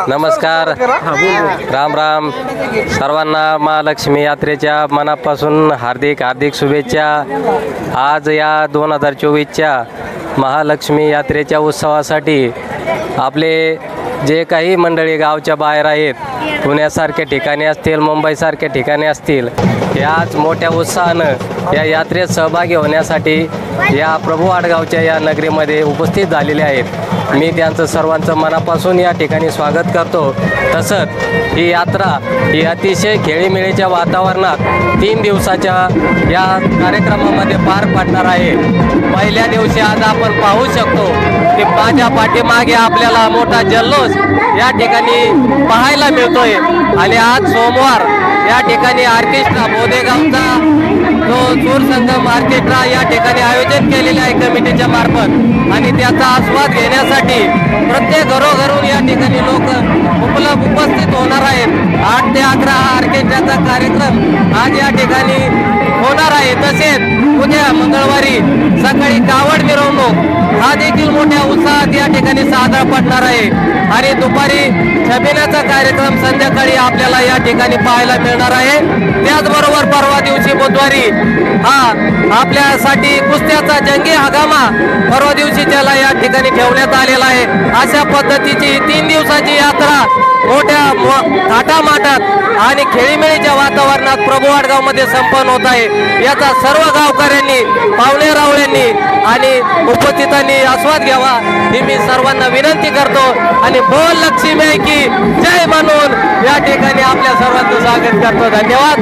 नमस्कार, राम राम. सर्वांना महालक्ष्मी यात्रेच्या मनापासून हार्दिक हार्दिक शुभेच्छा. आज या 2024च्या महालक्ष्मी यात्रेच्या उत्सवासाठी आपले जे काही मंडळी गावच्या बाहेर आहेत, पुण्यासारख्या ठिकाणी असतील, मुंबईसारख्या ठिकाणी असतील, याच मोठ्या उत्साहानं या यात्रेत सहभागी होण्यासाठी या प्रभू आडगावच्या या नगरीमध्ये उपस्थित झालेले आहेत. मी त्यांचं सर्वांचं मनापासून या ठिकाणी स्वागत करतो. तसंच ही यात्रा ही अतिशय खेळीमेळीच्या वातावरणात 3 दिवसाच्या या कार्यक्रमामध्ये पार पडणार आहे. पहिल्या दिवशी आज आपण पाहू शकतो की माझ्या पाठीमागे आपल्याला मोठा जल्लोष या ठिकाणी पाहायला मिळतोय. आणि आज सोमवार या ठिकाणी ऑर्केस्ट्रा बोदेगावचा जो सूर संगम ऑर्केस्ट्रा या ठिकाणी आयोजन केलेले आहे कमिटीच्या मार्फत. आणि त्याचा आस्वाद घेण्यासाठी प्रत्येक घरोघरून या ठिकाणी लोक उपस्थित होणार आहेत. 8 ते 11 हा ऑर्केस्ट्राचा कार्यक्रम आज या ठिकाणी होणार आहे. तसेच उद्या मंगळवारी सकाळी कावड मिरवणूक हा देखील मोठ्या उत्साहात या ठिकाणी साजरा पडणार आहे. आणि दुपारी छबिन्याचा कार्यक्रम संध्याकाळी आपल्याला या ठिकाणी पाहायला मिळणार आहे. त्याचबरोबर परवा दिवशी बुधवारी हा आपल्यासाठी कुस्त्याचा जंगी हंगामा परवा दिवशी त्याला या ठिकाणी ठेवण्यात आलेला आहे. अशा पद्धतीची 3 दिवसाची यात्रा मोठ्या थाटामाटात आणि खेळीमेळीच्या वातावरणात प्रभू आडगावमध्ये संपन्न होत आहे. याचा सर्व गावकऱ्यांनी, पाहुणे रावळ्यांनी आणि उपस्थितांनी आस्वाद घ्यावा ही मी सर्वांना विनंती करतो. आणि बोल लक्ष्मी की जय म्हणून या ठिकाणी आपल्या सर्वांचं स्वागत करतो. धन्यवाद.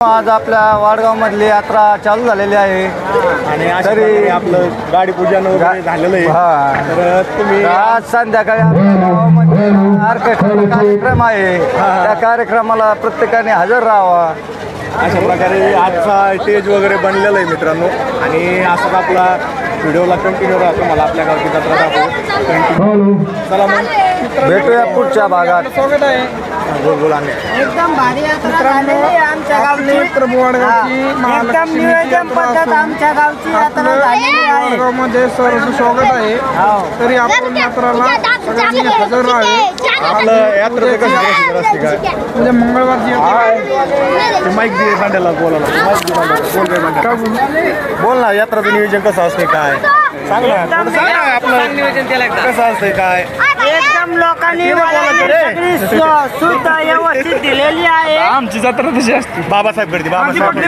आज आपल्या वाडगाव मधली यात्रा चालू झालेली आहे आणि अशा तरी प्रकारे आपलं गाडी पूजन वगैरे झालेलं आहे. हा. तर तुम्ही आज संध्याकाळी आपल्या गावामध्ये ऑर्केस्ट्रा कार्यक्रम आहे. त्या कार्यक्रमाला प्रत्येकाने हजर राहावा. अशा प्रकारे आजचा स्टेज वगैरे बनलेला आहे मित्रांनो. आणि असंच आपला व्हिडिओला कंटिन्यू राहतो. मला आपल्या गावची जत्रा दाखव. चला मग भेटूया पुढच्या भागात. बोल आणि एकदम भारी यात्रा झालेली आहे आमच्या गावची. एकदम नियोजन पद्धत आमच्या गावची यात्रा झालेली आहे. मध्ये सहर्ष स्वागत आहे. तरी आपण यात्राला सगळ्यांनी हजर राहावे. आपलं यात्रेचं कसं कसं असते काय म्हणजे मंगळवारची यात्रा माईक दे भांड्याला बोलायला. माईक दे भांड्याला. बोल रे भांड्या. बोल ना यात्राचं नियोजन कसं असते काय सांग ना. थोडं सांग ना आपलं कसं असते काय. एकदम लोकांनी सगळी शुद्ध व्यवस्थित दिलेली आहे. आमची जत्रा तशी असते. बाबासाहेब गर्दी बाबासाहेब